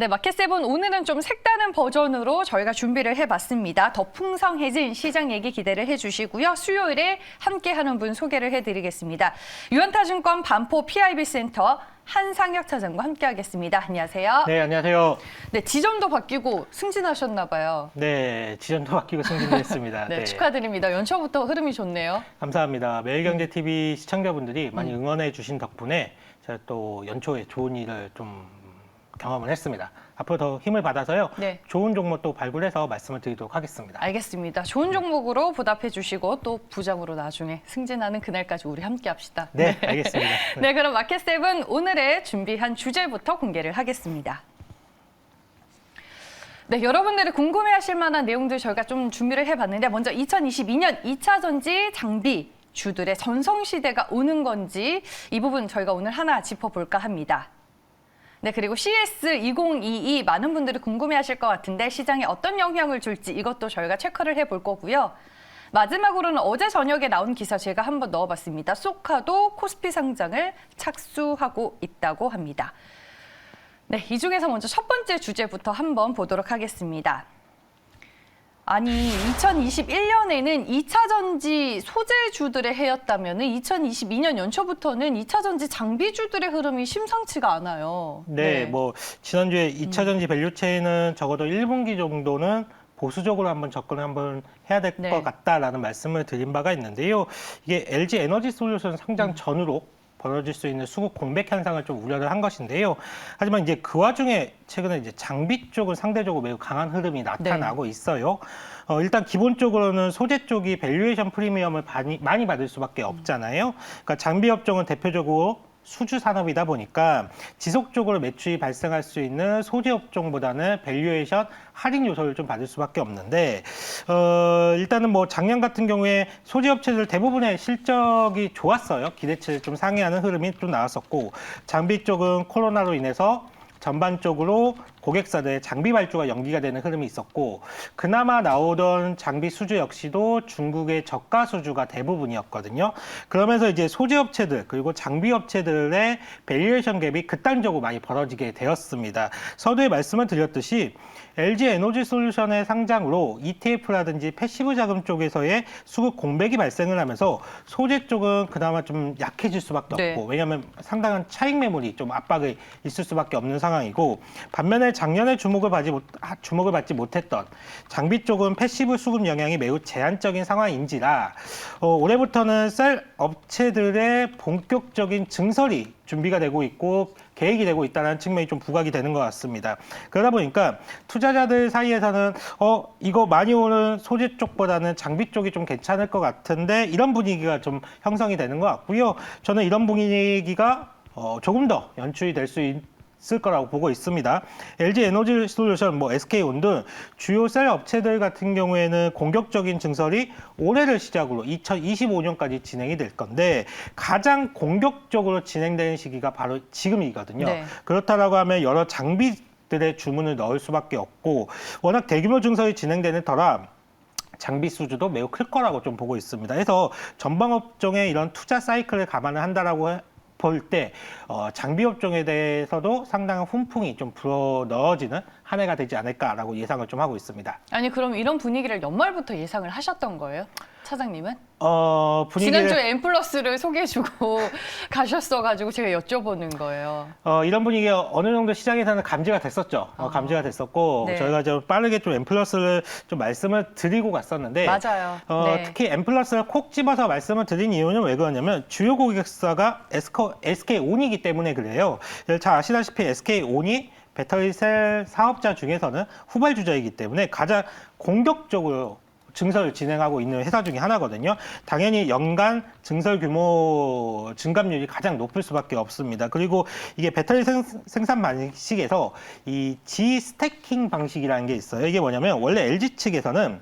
네, 마켓세븐 오늘은 좀 색다른 버전으로 저희가 준비를 해봤습니다. 더 풍성해진 시장 얘기 기대를 해주시고요. 수요일에 함께하는 분 소개를 해드리겠습니다. 유한타증권 반포 PIB센터 한상혁 차장과 함께하겠습니다. 안녕하세요. 네, 안녕하세요. 네, 지점도 바뀌고 승진하셨나 봐요. 네, 지점도 바뀌고 승진했습니다. 네, 축하드립니다. 연초부터 흐름이 좋네요. 감사합니다. 매일경제TV 시청자분들이 많이 응원해 주신 덕분에 제가 또 연초에 좋은 일을 좀 경험을 했습니다. 앞으로 더 힘을 받아서요. 네. 좋은 종목 또 발굴해서 말씀을 드리도록 하겠습니다. 알겠습니다. 좋은 종목으로 보답해 주시고 또 부장으로 나중에 승진하는 그날까지 우리 함께 합시다. 네, 알겠습니다. 네, 그럼 마켓세븐 오늘의 준비한 주제부터 공개를 하겠습니다. 네, 여러분들이 궁금해하실 만한 내용들 저희가 좀 준비를 해봤는데 먼저 2022년 2차 전지 장비 주들의 전성시대가 오는 건지 이 부분 저희가 오늘 하나 짚어볼까 합니다. 네, 그리고 CS2022 많은 분들이 궁금해하실 것 같은데 시장에 어떤 영향을 줄지 이것도 저희가 체크를 해볼 거고요. 마지막으로는 어제 저녁에 나온 기사 제가 한번 넣어봤습니다. 소카도 코스피 상장을 착수하고 있다고 합니다. 네, 이 중에서 먼저 첫 번째 주제부터 한번 보도록 하겠습니다. 아니, 2021년에는 2차 전지 소재주들의 해였다면 2022년 연초부터는 2차 전지 장비주들의 흐름이 심상치가 않아요. 네, 뭐 지난주에 2차 전지 밸류체인은 적어도 1분기 정도는 보수적으로 한번 접근을 한번 해야 될 것 같다라는 말씀을 드린 바가 있는데요. 이게 LG 에너지 솔루션 상장 전후로 벌어질 수 있는 수급 공백 현상을 좀 우려를 한 것인데요. 하지만 이제 그 와중에 최근에 이제 장비 쪽은 상대적으로 매우 강한 흐름이 나타나고 있어요. 일단 기본적으로는 소재 쪽이 밸류에이션 프리미엄을 많이 받을 수밖에 없잖아요. 그러니까 장비 업종은 대표적으로 수주 산업이다 보니까 지속적으로 매출이 발생할 수 있는 소재 업종보다는 밸류에이션 할인 요소를 좀 받을 수밖에 없는데 일단은 뭐 작년 같은 경우에 소재 업체들 대부분의 실적이 좋았어요. 기대치를 좀 상회하는 흐름이 좀 나왔었고 장비 쪽은 코로나로 인해서 전반적으로 고객사들의 장비 발주가 연기가 되는 흐름이 있었고 그나마 나오던 장비 수주 역시도 중국의 저가 수주가 대부분이었거든요. 그러면서 이제 소재 업체들 그리고 장비 업체들의 밸류에이션 갭이 극단적으로 많이 벌어지게 되었습니다. 서두에 말씀을 드렸듯이 LG 에너지 솔루션의 상장으로 ETF라든지 패시브 자금 쪽에서의 수급 공백이 발생을 하면서 소재 쪽은 그나마 좀 약해질 수밖에 없고 왜냐하면 상당한 차익 매물이 좀 압박이 있을 수밖에 없는 상황이고 반면에 작년에 주목을 받지 못했던 장비 쪽은 패시브 수급 영향이 매우 제한적인 상황인지라 올해부터는 셀 업체들의 본격적인 증설이 준비가 되고 있고 계획이 되고 있다는 측면이 좀 부각이 되는 것 같습니다. 그러다 보니까 투자자들 사이에서는 이거 많이 오는 소재 쪽보다는 장비 쪽이 좀 괜찮을 것 같은데 이런 분위기가 좀 형성이 되는 것 같고요. 저는 이런 분위기가 조금 더 연출이 될 수 있을 거라고 보고 있습니다. LG 에너지 솔루션, SK온 등 주요 셀 업체들 같은 경우에는 공격적인 증설이 올해를 시작으로 2025년까지 진행이 될 건데 가장 공격적으로 진행되는 시기가 바로 지금이거든요. 그렇다라고 하면 여러 장비들의 주문을 넣을 수밖에 없고 워낙 대규모 증설이 진행되는 터라 장비 수주도 매우 클 거라고 좀 보고 있습니다. 그래서 전방 업종의 이런 투자 사이클을 감안을 한다라고 볼 때 장비 업종에 대해서도 상당한 훈풍이 좀 불어 넣어지는 한 해가 되지 않을까라고 예상을 좀 하고 있습니다. 아니 그럼 이런 분위기를 연말부터 예상을 하셨던 거예요? 차장님은? 분위기를... 지난주에 M+를 소개해주고 가셨어가지고 제가 여쭤보는 거예요. 이런 분위기가 어느 정도 시장에서는 감지가 됐었죠. 감지가 됐었고 저희가 좀 빠르게 좀 M+를 좀 말씀을 드리고 갔었는데 맞아요. 특히 M+를 콕 집어서 말씀을 드린 이유는 왜 그러냐면 주요 고객사가 SK온이기 때문에 그래요. 잘 아시다시피 SK온이 배터리 셀 사업자 중에서는 후발주자이기 때문에 가장 공격적으로 증설을 진행하고 있는 회사 중에 하나거든요. 당연히 연간 증설 규모 증감률이 가장 높을 수밖에 없습니다. 그리고 이게 배터리 생산 방식에서 이 G-스태킹 방식이라는 게 있어요. 이게 뭐냐면 원래 LG 측에서는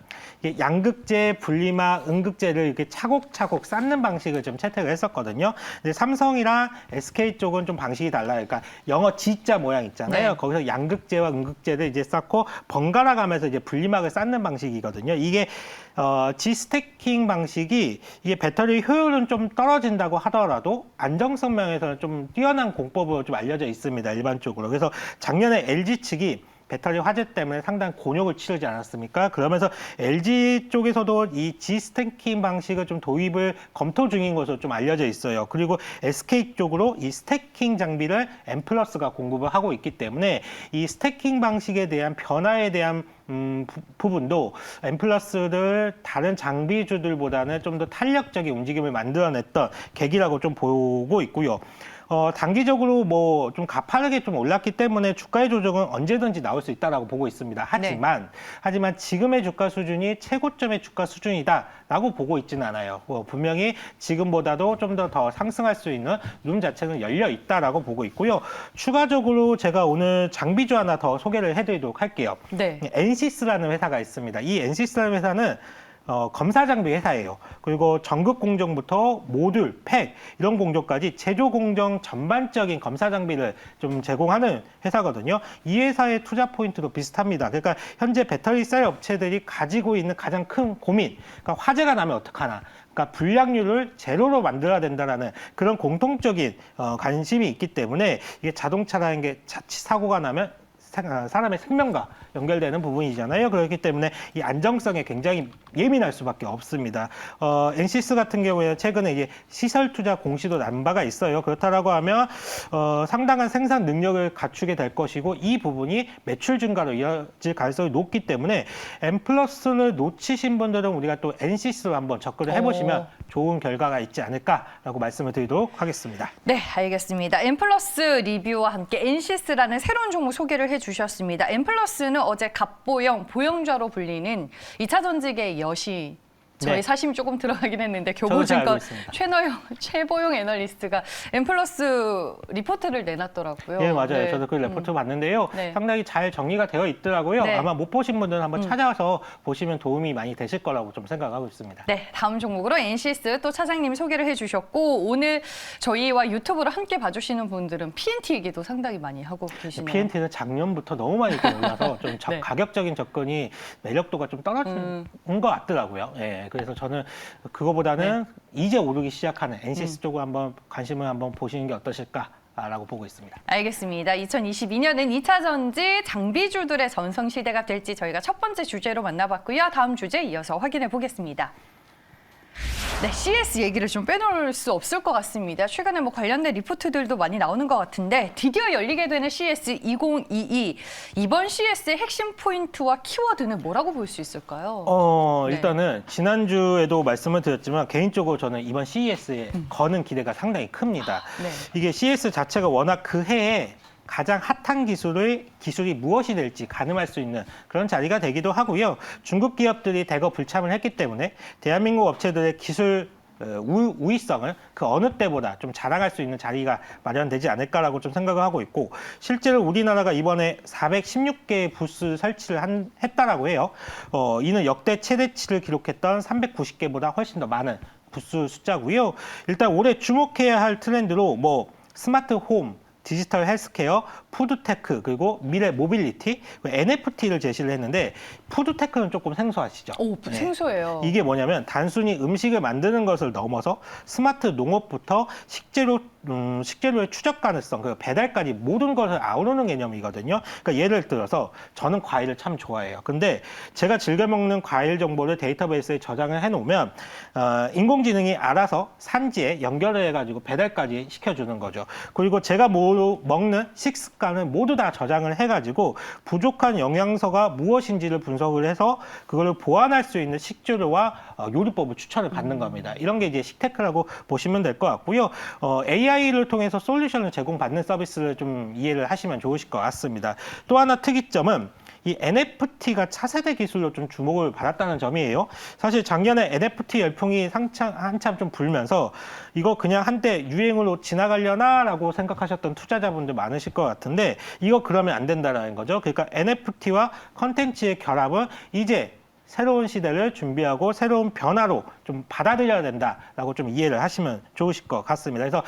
양극재, 분리막, 음극재를 이렇게 차곡차곡 쌓는 방식을 좀 채택을 했었거든요. 근데 삼성이랑 SK 쪽은 좀 방식이 달라요. 그러니까 영어 G자 모양 있잖아요. 거기서 양극재와 음극재를 이제 쌓고 번갈아 가면서 이제 분리막을 쌓는 방식이거든요. 이게 G스태킹 방식이 이게 배터리 효율은 좀 떨어진다고 하더라도 안정성 면에서는 좀 뛰어난 공법으로 좀 알려져 있습니다. 일반적으로. 그래서 작년에 LG 측이 배터리 화재 때문에 상당히 곤욕을 치르지 않았습니까? 그러면서 LG 쪽에서도 이 G스태킹 방식을 좀 도입을 검토 중인 것으로 좀 알려져 있어요. 그리고 SK 쪽으로 이 스태킹 장비를 M+가 공급을 하고 있기 때문에 이 스태킹 방식에 대한 변화에 대한 부분도 M+를 다른 장비주들보다는 좀 더 탄력적인 움직임을 만들어냈던 계기라고 좀 보고 있고요. 단기적으로 뭐 좀 가파르게 좀 올랐기 때문에 주가의 조정은 언제든지 나올 수 있다라고 보고 있습니다. 하지만 지금의 주가 수준이 최고점의 주가 수준이다라고 보고 있지는 않아요. 분명히 지금보다도 좀 더 상승할 수 있는 룸 자체는 열려 있다라고 보고 있고요. 추가적으로 제가 오늘 장비주 하나 더 소개를 해드리도록 할게요. 네. 엔시스라는 회사가 있습니다. 이 엔시스라는 회사는 검사 장비 회사예요. 그리고 전극 공정부터 모듈, 팩 이런 공정까지 제조 공정 전반적인 검사 장비를 좀 제공하는 회사거든요. 이 회사의 투자 포인트도 비슷합니다. 그러니까 현재 배터리 셀 업체들이 가지고 있는 가장 큰 고민, 그러니까 화재가 나면 어떡하나. 그러니까 불량률을 제로로 만들어야 된다라는 그런 공통적인 관심이 있기 때문에 이게 자동차라는 게 자칫 사고가 나면 사람의 생명과 연결되는 부분이잖아요. 그렇기 때문에 이 안정성에 굉장히 예민할 수밖에 없습니다. 엔시스 같은 경우에 최근에 이게 시설 투자 공시도 난 바가 있어요. 그렇다라고 하면 상당한 생산 능력을 갖추게 될 것이고 이 부분이 매출 증가로 이어질 가능성이 높기 때문에 M+를 놓치신 분들은 우리가 또 엔시스로 한번 접근을 해보시면 좋은 결과가 있지 않을까라고 말씀을 드리도록 하겠습니다. 네, 알겠습니다. M+ 리뷰와 함께 엔시스라는 새로운 종목 소개를 해주셨습니다. M+는 어제 갑보영, 보영좌로 불리는 2차 전지계 여신. 저희 네. 사심이 조금 들어가긴 했는데 저도 잘 알고 교보증권 있습니다. 최보영 애널리스트가 M+ 리포트를 내놨더라고요. 네, 맞아요. 네. 저도 그 레포트 봤는데요. 네. 상당히 잘 정리가 되어 있더라고요. 네. 아마 못 보신 분들은 한번 찾아서 보시면 도움이 많이 되실 거라고 좀 생각하고 있습니다. 네, 다음 종목으로 엔시스 또 차장님이 소개를 해주셨고 오늘 저희와 유튜브로 함께 봐주시는 분들은 PNT 얘기도 상당히 많이 하고 계시네요. PNT는 작년부터 너무 많이 올라서 좀 네. 가격적인 접근이 매력도가 좀 떨어진 것 같더라고요. 예, 그래서 저는 그거보다는 이제 오르기 시작하는 엔시스 쪽으로 한번 관심을 한번 보시는 게 어떠실까라고 보고 있습니다. 알겠습니다. 2022년은 2차 전지 장비주들의 전성시대가 될지 저희가 첫 번째 주제로 만나봤고요. 다음 주제 이어서 확인해 보겠습니다. 네, CS 얘기를 좀 빼놓을 수 없을 것 같습니다. 최근에 뭐 관련된 리포트들도 많이 나오는 것 같은데 드디어 열리게 되는 CS 2022 이번 CS의 핵심 포인트와 키워드는 뭐라고 볼 수 있을까요? 네. 일단은 지난주에도 말씀을 드렸지만 개인적으로 저는 이번 CES에 거는 기대가 상당히 큽니다. 네. 이게 CES 자체가 워낙 그 해에 가장 핫한 기술이 무엇이 될지 가늠할 수 있는 그런 자리가 되기도 하고요. 중국 기업들이 대거 불참을 했기 때문에 대한민국 업체들의 기술 우위성을 그 어느 때보다 좀 자랑할 수 있는 자리가 마련되지 않을까라고 좀 생각을 하고 있고 실제로 우리나라가 이번에 416개의 부스 설치를 했다라고 해요. 이는 역대 최대치를 기록했던 390개보다 훨씬 더 많은 부스 숫자고요. 일단 올해 주목해야 할 트렌드로 뭐 스마트 홈, 디지털 헬스케어, 푸드테크, 그리고 미래 모빌리티, NFT를 제시를 했는데 푸드테크는 조금 생소하시죠? 네. 생소해요. 이게 뭐냐면 단순히 음식을 만드는 것을 넘어서 스마트 농업부터 식재료의 추적 가능성, 그 배달까지 모든 것을 아우르는 개념이거든요. 그러니까 예를 들어서 저는 과일을 참 좋아해요. 근데 제가 즐겨 먹는 과일 정보를 데이터베이스에 저장을 해놓으면 인공지능이 알아서 산지에 연결을 해가지고 배달까지 시켜주는 거죠. 그리고 제가 먹는 식습관을 모두 다 저장을 해가지고 부족한 영양소가 무엇인지를 분석을 해서 그걸 보완할 수 있는 식재료와 요리법을 추천을 받는 겁니다. 이런 게 이제 식테크라고 보시면 될 것 같고요. AI를 통해서 솔루션을 제공받는 서비스를 좀 이해를 하시면 좋으실 것 같습니다. 또 하나 특이점은 이 NFT가 차세대 기술로 좀 주목을 받았다는 점이에요. 사실 작년에 NFT 열풍이 한참 좀 불면서 이거 그냥 한때 유행으로 지나가려나라고 생각하셨던 투자자분들 많으실 것 같은데 이거 그러면 안 된다라는 거죠. 그러니까 NFT와 컨텐츠의 결합은 이제 새로운 시대를 준비하고 새로운 변화로 좀 받아들여야 된다라고 좀 이해를 하시면 좋으실 것 같습니다. 그래서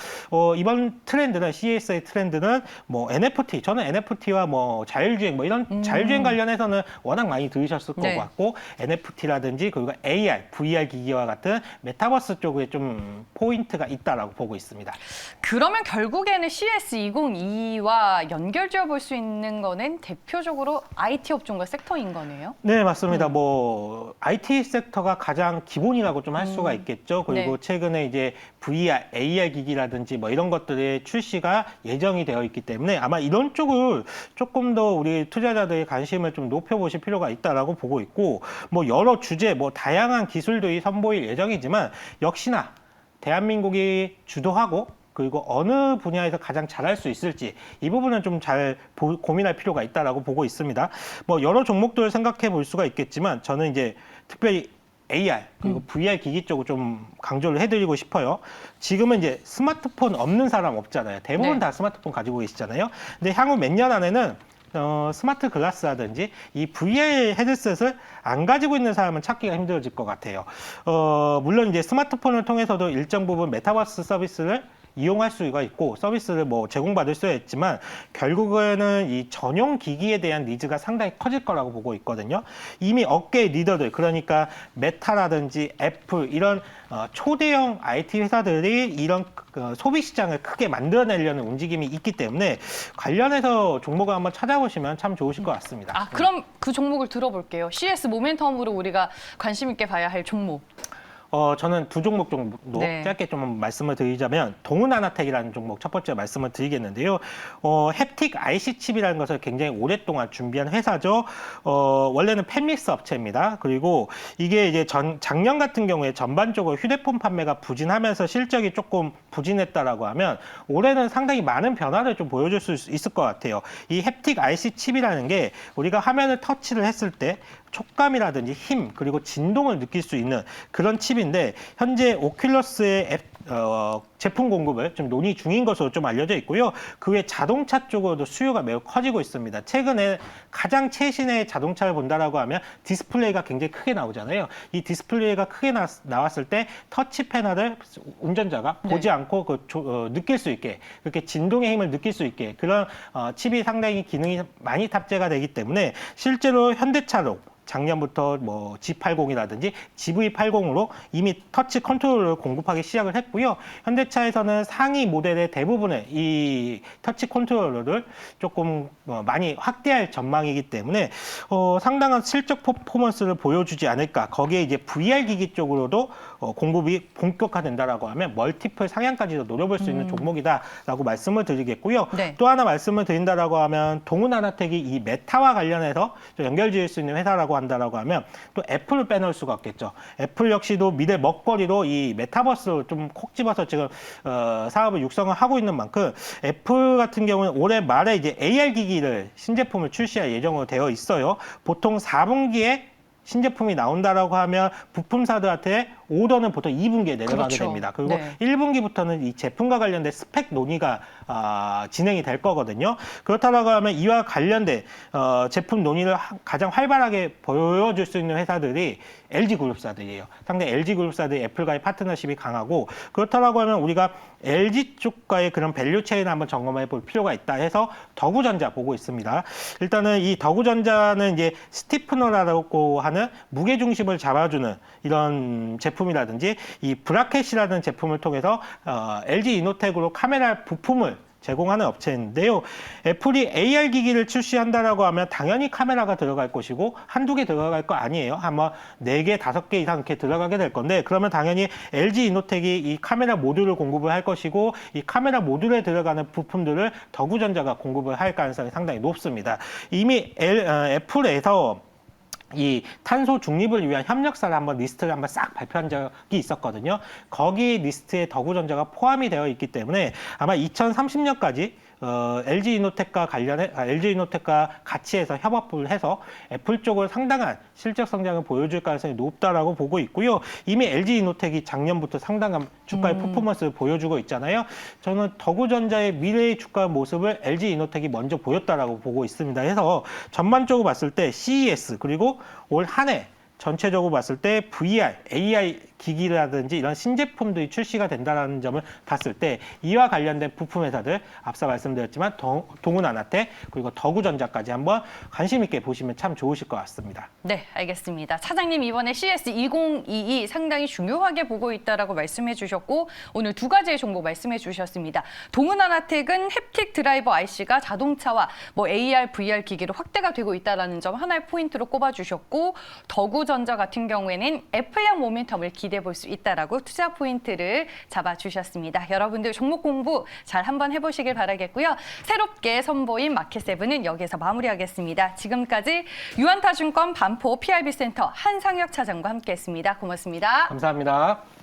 이번 트렌드는 CES의 트렌드는 뭐 NFT, 저는 NFT와 뭐 자율주행 뭐 이런 자율주행 관련해서는 워낙 많이 들으셨을 것 네. 같고 NFT라든지 그리고 AR, VR 기기와 같은 메타버스 쪽에 좀 포인트가 있다라고 보고 있습니다. 그러면 결국에는 CES 2022와 연결지어 볼 수 있는 거는 대표적으로 IT 업종과 섹터인 거네요. 네, 맞습니다. 뭐 IT 섹터가 가장 기본이라고 좀 할 수가 있겠죠. 그리고 네. 최근에 이제 VR, AR 기기라든지 뭐 이런 것들의 출시가 예정이 되어 있기 때문에 아마 이런 쪽을 조금 더 우리 투자자들의 관심을 좀 높여보실 필요가 있다라고 보고 있고, 뭐 여러 주제, 뭐 다양한 기술들이 선보일 예정이지만 역시나 대한민국이 주도하고 그리고 어느 분야에서 가장 잘할 수 있을지 이 부분은 좀 잘 고민할 필요가 있다라고 보고 있습니다. 뭐 여러 종목들을 생각해 볼 수가 있겠지만 저는 이제 특별히 AR 그리고 VR 기기 쪽을 좀 강조를 해드리고 싶어요. 지금은 이제 스마트폰 없는 사람 없잖아요. 대부분 네. 다 스마트폰 가지고 계시잖아요. 근데 향후 몇 년 안에는 스마트 글라스라든지 이 VR 헤드셋을 안 가지고 있는 사람은 찾기가 힘들어질 것 같아요. 물론 이제 스마트폰을 통해서도 일정 부분 메타버스 서비스를 이용할 수가 있고 서비스를 뭐 제공받을 수가 있지만 결국에는 이 전용 기기에 대한 니즈가 상당히 커질 거라고 보고 있거든요. 이미 업계 리더들 그러니까 메타라든지 애플 이런 초대형 IT 회사들이 이런 소비 시장을 크게 만들어내려는 움직임이 있기 때문에 관련해서 종목을 한번 찾아보시면 참 좋으실 것 같습니다. 아, 그럼 그 종목을 들어볼게요. CES 모멘텀으로 우리가 관심 있게 봐야 할 종목. 저는 두 종목 정도 네. 짧게 좀 말씀을 드리자면 동은아나텍이라는 종목 첫 번째 말씀을 드리겠는데요. 햅틱 IC 칩이라는 것을 굉장히 오랫동안 준비한 회사죠. 원래는 팹리스 업체입니다. 그리고 이게 이제 작년 같은 경우에 전반적으로 휴대폰 판매가 부진하면서 실적이 조금 부진했다라고 하면 올해는 상당히 많은 변화를 좀 보여줄 수 있을 것 같아요. 이 햅틱 IC 칩이라는 게 우리가 화면을 터치를 했을 때 촉감이라든지 힘 그리고 진동을 느낄 수 있는 그런 칩인데 현재 오큘러스의 제품 공급을 좀 논의 중인 것으로 좀 알려져 있고요. 그 외 자동차 쪽으로도 수요가 매우 커지고 있습니다. 최근에 가장 최신의 자동차를 본다라고 하면 디스플레이가 굉장히 크게 나오잖아요. 이 디스플레이가 크게 나왔을 때 터치 패널을 운전자가 보지 않고 느낄 수 있게 그렇게 진동의 힘을 느낄 수 있게 그런 칩이 상당히 기능이 많이 탑재가 되기 때문에 실제로 현대차로 작년부터 뭐 G80이라든지 GV80으로 이미 터치 컨트롤러를 공급하기 시작을 했고요. 현대차에서는 상위 모델의 대부분의 이 터치 컨트롤러를 조금 많이 확대할 전망이기 때문에 상당한 실적 퍼포먼스를 보여주지 않을까. 거기에 이제 VR 기기 쪽으로도 공급이 본격화된다라고 하면 멀티플 상향까지도 노려볼 수 있는 종목이다라고 말씀을 드리겠고요. 네. 또 하나 말씀을 드린다라고 하면 동은아나텍이 이 메타와 관련해서 좀 연결지을 수 있는 회사라고 한다라고 하면 또 애플을 빼놓을 수가 없겠죠. 애플 역시도 미래 먹거리로 이 메타버스를 좀 콕 집어서 지금 사업을 육성을 하고 있는 만큼 애플 같은 경우는 올해 말에 이제 AR 기기를 신제품을 출시할 예정으로 되어 있어요. 보통 4분기에 신제품이 나온다라고 하면 부품사들한테 오더는 보통 2분기에 내려가게 그렇죠. 됩니다. 그리고 네. 1분기부터는 이 제품과 관련된 스펙 논의가 진행이 될 거거든요. 그렇다고 하면 이와 관련된 제품 논의를 가장 활발하게 보여줄 수 있는 회사들이 LG그룹사들이에요. 상당히 LG그룹사들이 애플과의 파트너십이 강하고 그렇다고 하면 우리가 LG 쪽과의 그런 밸류 체인을 한번 점검해 볼 필요가 있다 해서 더구전자 보고 있습니다. 일단은 이 더구전자는 이제 스티프너라고 하는 무게 중심을 잡아주는 이런 제품이라든지 이 브라켓이라는 제품을 통해서 LG 이노텍으로 카메라 부품을 제공하는 업체인데요. 애플이 AR 기기를 출시한다라고 하면 당연히 카메라가 들어갈 것이고 한두 개 들어갈 거 아니에요. 아마 4개, 5개 이상 이렇게 들어가게 될 건데 그러면 당연히 LG 이노텍이 이 카메라 모듈을 공급을 할 것이고 이 카메라 모듈에 들어가는 부품들을 더구전자가 공급을 할 가능성이 상당히 높습니다. 이미 애플에서 이 탄소 중립을 위한 협력사를 한번 리스트를 한번 싹 발표한 적이 있었거든요. 거기 리스트에 더구전자가 포함이 되어 있기 때문에 아마 2030년까지 LG 이노텍과 LG 이노텍과 같이 해서 협업을 해서 애플 쪽을 상당한 실적 성장을 보여줄 가능성이 높다라고 보고 있고요. 이미 LG 이노텍이 작년부터 상당한 주가의 퍼포먼스를 보여주고 있잖아요. 저는 더구전자의 미래의 주가 모습을 LG 이노텍이 먼저 보였다라고 보고 있습니다. 해서 전반적으로 봤을 때 CES 그리고 올 한 해 전체적으로 봤을 때 VR, AI 기기라든지 이런 신제품들이 출시가 된다는 점을 봤을 때 이와 관련된 부품 회사들 앞서 말씀드렸지만 동훈아나텍 그리고 덕우전자까지 한번 관심 있게 보시면 참 좋으실 것 같습니다. 네, 알겠습니다. 차장님 이번에 CS 2022 상당히 중요하게 보고 있다라고 말씀해 주셨고 오늘 두 가지의 정보 말씀해 주셨습니다. 동훈아나텍은 햅틱 드라이버 IC가 자동차와 AR, VR 기기로 확대가 되고 있다는 점 하나의 포인트로 꼽아주셨고 덕우전자 같은 경우에는 F형 모멘텀을 기대해 볼 수 있다라고 투자 포인트를 잡아주셨습니다. 여러분들 종목 공부 잘 한번 해보시길 바라겠고요. 새롭게 선보인 마켓세븐은 여기서 마무리하겠습니다. 지금까지 유한타증권 반포 PRB센터 한상혁 차장과 함께했습니다. 고맙습니다. 감사합니다.